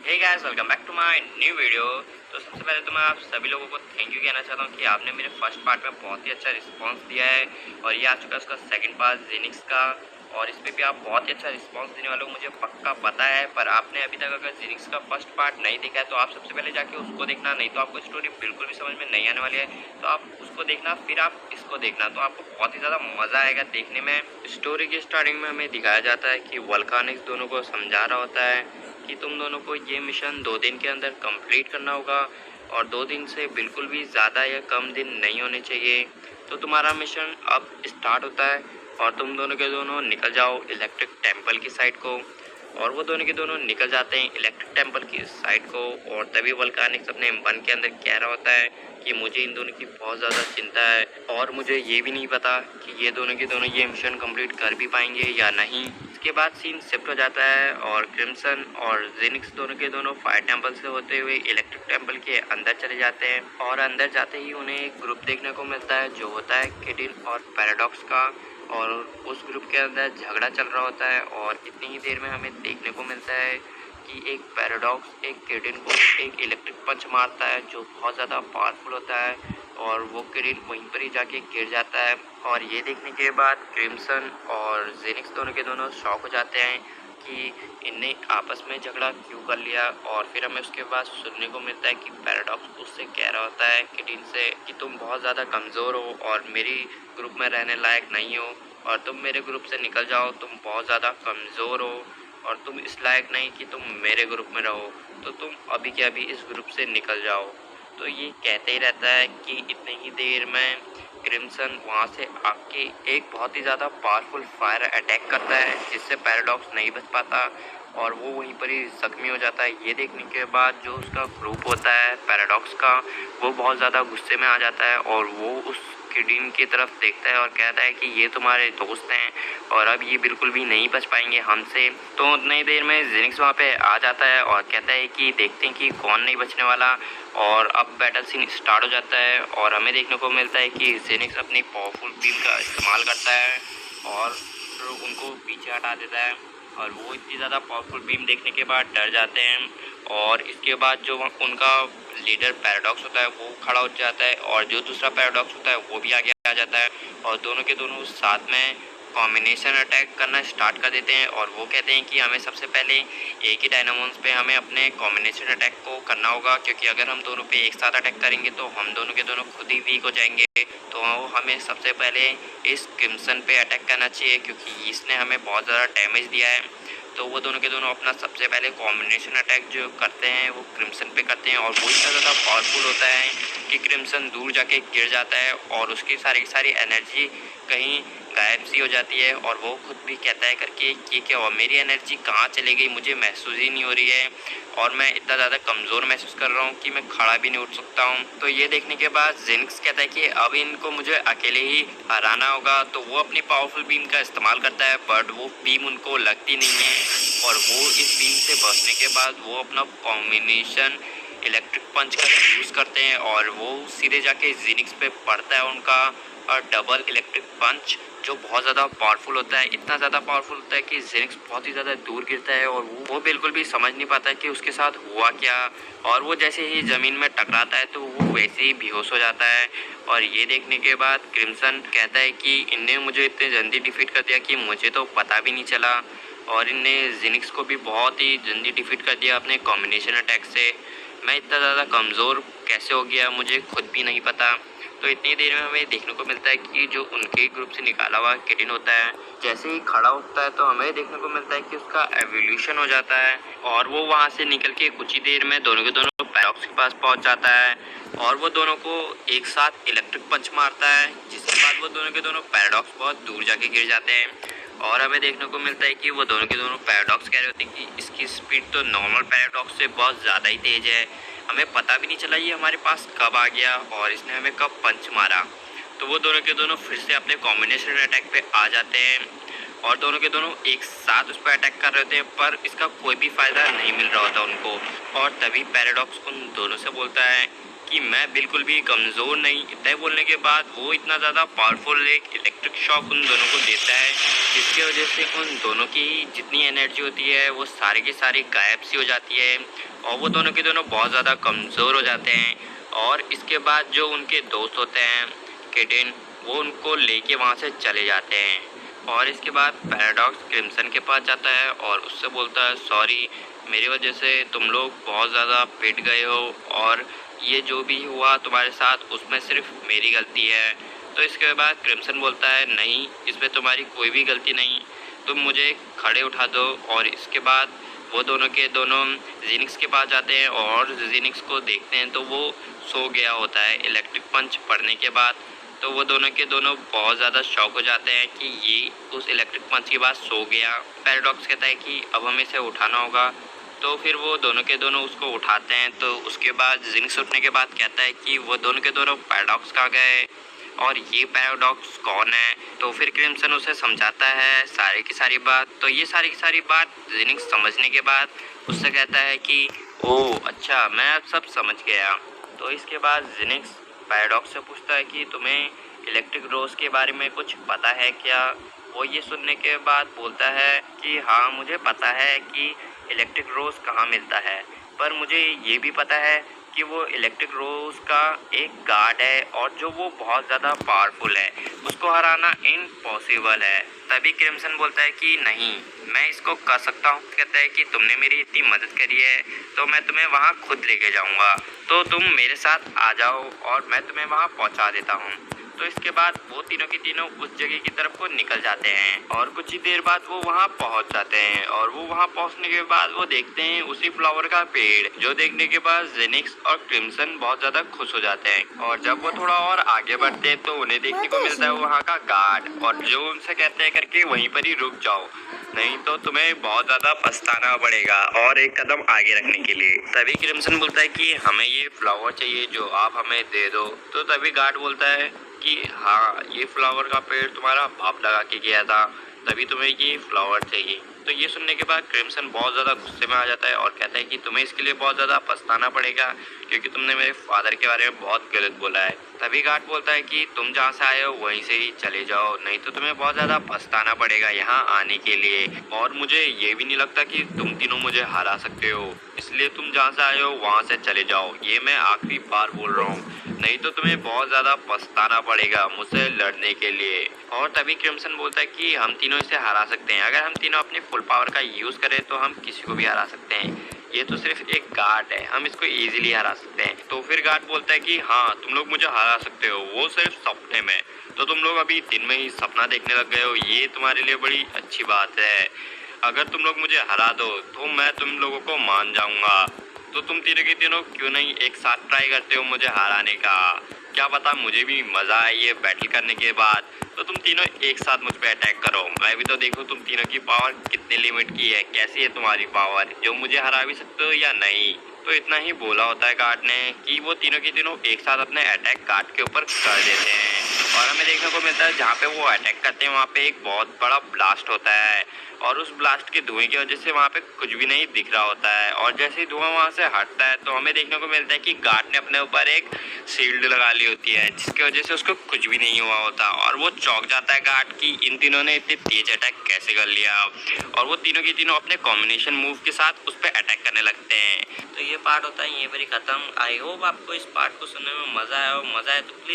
Hey guys, welcome back to my new video. तो सबसे पहले तो मैं आप सभी लोगों को थैंक यू कहना चाहता हूँ कि आपने मेरे फर्स्ट पार्ट में बहुत ही अच्छा रिस्पांस दिया है और ये आ चुका है उसका सेकंड पार्ट जेनिक्स का। और इस पे भी आप बहुत ही अच्छा रिस्पांस देने वाले हो, मुझे पक्का पता है। पर आपने अभी तक अगर जेनिक्स का फर्स्ट पार्ट नहीं देखा है तो आप सबसे पहले जाके उसको देखना, नहीं तो आपको स्टोरी बिल्कुल भी समझ में नहीं आने वाली है। तो आप उसको देखना, फिर आप इसको देखना, तो आपको बहुत ही ज़्यादा मज़ा आएगा देखने में। स्टोरी की स्टार्टिंग में हमें दिखाया जाता है कि वोल्कानिक्स दोनों को समझा रहा होता है कि तुम दोनों को ये मिशन 2 दिन के अंदर कंप्लीट करना होगा और 2 दिन से बिल्कुल भी ज़्यादा या कम दिन नहीं होने चाहिए। तो तुम्हारा मिशन अब स्टार्ट होता है और तुम दोनों के दोनों निकल जाओ इलेक्ट्रिक टेम्पल की साइड को। और वो दोनों के दोनों निकल जाते हैं इलेक्ट्रिक टेम्पल की साइड को। और तभी वोल्कानिक्स अपने मन के अंदर कह रहा होता है कि मुझे इन दोनों की बहुत ज़्यादा चिंता है और मुझे ये भी नहीं पता कि ये दोनों के दोनों ये मिशन कंप्लीट कर भी पाएंगे या नहीं। इसके बाद सीन शिफ्ट हो जाता है और क्रिम्सन और जेनिक्स दोनों के दोनों फायर टेम्पल से होते हुए इलेक्ट्रिक टेम्पल के अंदर चले जाते हैं। और अंदर जाते ही उन्हें एक ग्रुप देखने को मिलता है जो होता है किडिन और पैराडॉक्स का। और उस ग्रुप के अंदर झगड़ा चल रहा होता है और इतनी ही देर में हमें देखने को मिलता है कि एक पैराडॉक्स एक किडिन को एक इलेक्ट्रिक पंच मारता है जो बहुत ज़्यादा पावरफुल होता है और वो किडिन वहीं पर ही जाके गिर जाता है। और ये देखने के बाद क्रिम्सन और जेनिक्स दोनों के दोनों शॉक हो जाते हैं कि इनने आपस में झगड़ा क्यों कर लिया। और फिर हमें उसके बाद सुनने को मिलता है कि पैराडॉक्स उससे कह रहा होता है किडिन से कि तुम बहुत ज़्यादा कमज़ोर हो और मेरी ग्रुप में रहने लायक नहीं हो और तुम मेरे ग्रुप से निकल जाओ, तुम बहुत ज़्यादा कमज़ोर हो और तुम इस लायक नहीं कि तुम मेरे ग्रुप में रहो, तो तुम अभी के अभी इस ग्रुप से निकल जाओ। तो ये कहते ही रहता है कि इतनी ही देर में क्रिम्सन वहाँ से आके एक बहुत ही ज़्यादा पावरफुल फायर अटैक करता है जिससे पैराडॉक्स नहीं बच पाता और वो वहीं पर ही जख्मी हो जाता है। ये देखने के बाद जो उसका ग्रुप होता है पैराडॉक्स का, वो बहुत ज़्यादा गुस्से में आ जाता है और वो उस किडिन की तरफ देखता है और कहता है कि ये तुम्हारे दोस्त हैं और अब ये बिल्कुल भी नहीं बच पाएंगे हमसे। तो उतनी ही देर में जेनिक्स वहाँ पे आ जाता है और कहता है कि देखते हैं कि कौन नहीं बचने वाला। और अब बैटल सीन स्टार्ट हो जाता है और हमें देखने को मिलता है कि जेनिक्स अपनी पावरफुल बीम का इस्तेमाल करता है और उनको पीछे हटा देता है। और वो इतनी ज़्यादा पावरफुल बीम देखने के बाद डर जाते हैं और इसके बाद जो उनका लीडर पैराडॉक्स होता है वो खड़ा हो जाता है और जो दूसरा पैराडॉक्स होता है वो भी आगे आ जाता है और दोनों के दोनों साथ में कॉम्बिनेशन अटैक करना स्टार्ट कर देते हैं। और वो कहते हैं कि हमें सबसे पहले एक ही डायनामोन्स पे हमें अपने कॉम्बिनेशन अटैक को करना होगा, क्योंकि अगर हम दोनों पे एक साथ अटैक करेंगे तो हम दोनों के दोनों खुद ही वीक हो जाएंगे। तो हमें सबसे पहले इस क्रिम्सन पे अटैक करना चाहिए क्योंकि इसने हमें बहुत ज़्यादा डैमेज दिया है। तो वो दोनों के दोनों अपना सबसे पहले कॉम्बिनेशन अटैक जो करते हैं वो क्रिम्सन पे करते हैं और वो इतना ज़्यादा पावरफुल होता है कि क्रिम्सन दूर जाके गिर जाता है और उसकी सारी एनर्जी कहीं गायब सी हो जाती है और वो खुद भी कहता है करके कि क्या हुआ, मेरी एनर्जी कहाँ चली गई, मुझे महसूस ही नहीं हो रही है और मैं इतना ज़्यादा कमज़ोर महसूस कर रहा हूँ कि मैं खड़ा भी नहीं उठ सकता हूँ। तो ये देखने के बाद जेनिक्स कहता है कि अब इनको मुझे अकेले ही हराना होगा। तो वो अपनी पावरफुल बीम का इस्तेमाल करता है बट वो बीम उनको लगती नहीं है और वो इस बीम से बचने के बाद वो अपना कॉम्बिनेशन इलेक्ट्रिक पंच का यूज़ करते हैं और वो सीधे जाके जेनिक्स पे पड़ता है उनका और डबल इलेक्ट्रिक पंच जो बहुत ज़्यादा पावरफुल होता है। इतना ज़्यादा पावरफुल होता है कि जेनिक्स बहुत ही ज़्यादा दूर गिरता है और वो बिल्कुल भी समझ नहीं पाता है कि उसके साथ हुआ क्या। और वो जैसे ही ज़मीन में टकराता है तो वो वैसे ही बेहोश हो जाता है। और ये देखने के बाद क्रिम्सन कहता है कि इनने मुझे इतने जल्दी डिफीट कर दिया कि मुझे तो पता भी नहीं चला और इनने जेनिक्स को भी बहुत ही जल्दी डिफीट कर दिया अपने कॉम्बिनेशन अटैक से। मैं इतना ज़्यादा कमज़ोर कैसे हो गया मुझे खुद भी नहीं पता। तो इतनी देर में हमें देखने को मिलता है कि जो उनके ग्रुप से निकाला हुआ किडिन होता है जैसे ही खड़ा होता है तो हमें देखने को मिलता है कि उसका एवोल्यूशन हो जाता है और वो वहाँ से निकल के कुछ ही देर में दोनों के दोनों पैराडॉक्स के पास पहुँच जाता है और वो दोनों को एक साथ इलेक्ट्रिक पंच मारता है, जिसके बाद वो दोनों के दोनों पैराडॉक्स बहुत दूर जाके गिर जाते हैं। और हमें देखने को मिलता है कि वो दोनों के दोनों पैराडॉक्स कह रहे होते हैं कि इसकी स्पीड तो नॉर्मल पैराडॉक्स से बहुत ज़्यादा ही तेज़ है, हमें पता भी नहीं चला ये हमारे पास कब आ गया और इसने हमें कब पंच मारा। तो वो दोनों के दोनों फिर से अपने कॉम्बिनेशन अटैक पे आ जाते हैं और दोनों के दोनों एक साथ उस पर अटैक कर रहे होते हैं पर इसका कोई भी फ़ायदा नहीं मिल रहा होता उनको। और तभी पैराडॉक्स उन दोनों से बोलता है कि मैं बिल्कुल भी कमज़ोर नहीं। इतना बोलने के बाद वो इतना ज़्यादा पावरफुल एक इलेक्ट्रिक शॉक उन दोनों को देता है, जिसकी वजह से उन दोनों की जितनी एनर्जी होती है वो सारी की सारी गायब सी हो जाती है और वो दोनों के दोनों बहुत ज़्यादा कमज़ोर हो जाते हैं। और इसके बाद जो उनके दोस्त होते हैं किडेन, वो उनको लेके वहाँ से चले जाते हैं। और इसके बाद पैराडॉक्स क्रिम्सन के पास जाता है और उससे बोलता है सॉरी, मेरी वजह से तुम लोग बहुत ज़्यादा पिट गए हो और ये जो भी हुआ तुम्हारे साथ उसमें सिर्फ मेरी गलती है। तो इसके बाद क्रिम्सन बोलता है नहीं, इसमें तुम्हारी कोई भी गलती नहीं, तुम मुझे खड़े उठा दो। और इसके बाद वो दोनों के दोनों जीनिक्स के पास जाते हैं और जीनिक्स को देखते हैं तो वो सो गया होता है इलेक्ट्रिक पंच पड़ने के बाद। तो वो दोनों के दोनों बहुत ज़्यादा शॉक हो जाते हैं कि ये उस इलेक्ट्रिक पंच के बाद सो गया। पैराडॉक्स कहता है कि अब हमें इसे उठाना होगा। तो फिर वो दोनों के दोनों उसको उठाते हैं। तो उसके बाद जीनिक्स उठने के बाद कहता है कि वो दोनों के दोनों पैराडॉक्स कहाँ गए और ये पैराडॉक्स कौन है। तो फिर क्रिम्सन उसे समझाता है सारी की सारी बात। तो ये सारी की सारी बात जीनिक्स समझने के बाद उससे कहता है कि ओह अच्छा, मैं अब सब समझ गया। तो इसके बाद जीनिक्स पैराडॉक्स से पूछता है कि तुम्हें इलेक्ट्रिक रोज के बारे में कुछ पता है क्या। वो ये सुनने के बाद बोलता है कि हाँ, मुझे पता है कि इलेक्ट्रिक रोज कहाँ मिलता है, पर मुझे ये भी पता है कि वो इलेक्ट्रिक रोज का एक गार्ड है और जो वो बहुत ज़्यादा पावरफुल है, उसको हराना इम्पॉसिबल है। तभी क्रिम्सन बोलता है कि नहीं, मैं इसको कर सकता हूँ। कहता है कि तुमने मेरी इतनी मदद करी है तो मैं तुम्हें वहाँ खुद लेके जाऊँगा, तो तुम मेरे साथ आ जाओ और मैं तुम्हें वहाँ पहुँचा देता हूँ। तो इसके बाद वो तीनों के तीनों उस जगह की तरफ को निकल जाते हैं और कुछ ही देर बाद वो वहाँ पहुँच जाते हैं। और वो वहाँ पहुँचने के बाद वो देखते हैं उसी फ्लावर का पेड़, जो देखने के बाद जेनिक्स और क्रिम्सन बहुत ज़्यादा खुश हो जाते हैं। और जब वो थोड़ा और आगे बढ़ते हैं तो उन्हें देखने को मिलता है वहाँ का गार्ड, और जो उनसे कहते हैं करके वहीं पर ही रुक जाओ, नहीं तो तुम्हें बहुत ज़्यादा पछताना पड़ेगा और एक कदम आगे रखने के लिए। तभी क्रिम्सन बोलता है कि हमें ये फ्लावर चाहिए जो आप हमें दे दो। तो तभी गार्ड बोलता है कि हाँ, ये फ्लावर का पेड़ तुम्हारा बाप लगा के गया था, तभी तुम्हें ये फ्लावर चाहिए। तो ये सुनने के बाद क्रिम्सन बहुत ज़्यादा गुस्से में आ जाता है और कहता है कि तुम्हें इसके लिए बहुत ज़्यादा पछताना पड़ेगा, क्योंकि तुमने मेरे फादर के बारे में बहुत गलत बोला है। तभी गार्ड बोलता है कि तुम जहाँ से आए हो वहीं से ही चले जाओ, नहीं तो तुम्हें बहुत ज़्यादा पछताना पड़ेगा यहाँ आने के लिए। और मुझे ये भी नहीं लगता कि तुम तीनों मुझे हरा सकते हो, इसलिए तुम जहाँ से आए हो वहाँ से चले जाओ। ये मैं आखिरी बार बोल रहा हूँ, नहीं तो तुम्हें बहुत ज़्यादा पछताना पड़ेगा मुझसे लड़ने के लिए। और तभी क्रिम्सन बोलता है कि हम तीनों इसे हरा सकते हैं, अगर हम तीनों अपनी फुल पावर का यूज़ करें तो हम किसी को भी हरा सकते हैं। ये तो सिर्फ एक गार्ड है, हम इसको इजीली हरा सकते हैं। तो फिर गार्ड बोलता है कि हाँ, तुम लोग मुझे हरा सकते हो, वो सिर्फ सपने में। तो तुम लोग अभी दिन में ही सपना देखने लग गए हो, ये तुम्हारे लिए बड़ी अच्छी बात है। अगर तुम लोग मुझे हरा दो तो मैं तुम लोगों को मान जाऊंगा। तो तुम तीनों के तीनों क्यों नहीं एक साथ ट्राई करते हो मुझे हराने का, क्या पता मुझे भी मज़ा आए ये बैटल करने के बाद। तो तुम तीनों एक साथ मुझ पे अटैक करो, मैं भी तो देखूं तुम तीनों की पावर कितने लिमिट की है, कैसी है तुम्हारी पावर, जो मुझे हरा भी सकते हो या नहीं। तो इतना ही बोला होता है गार्ड ने कि वो तीनों के तीनों एक साथ अपने अटैक गार्ड के ऊपर कर देते हैं। और हमें देखने को मिलता है जहाँ पे वो अटैक करते हैं वहाँ पे एक बहुत बड़ा ब्लास्ट होता है, और उस ब्लास्ट के धुएं की वजह से वहाँ पे कुछ भी नहीं दिख रहा होता है। और जैसे ही धुआं वहाँ से हटता है तो हमें देखने को मिलता है कि गार्ड ने अपने ऊपर एक शील्ड लगा ली होती है, जिसकी वजह से उसको कुछ भी नहीं हुआ होता। और वो चौंक जाता है गार्ड की इन तीनों ने इतनी तेज अटैक कैसे कर लिया। और वो तीनों के तीनों अपने कॉम्बिनेशन मूव के साथ उस पर अटैक करने लगते हैं। तो ये पार्ट होता है यहीं पर ही खत्म। आई होप आपको इस पार्ट को सुनने में मज़ा आया हो। मज़ा आया तो प्लीज़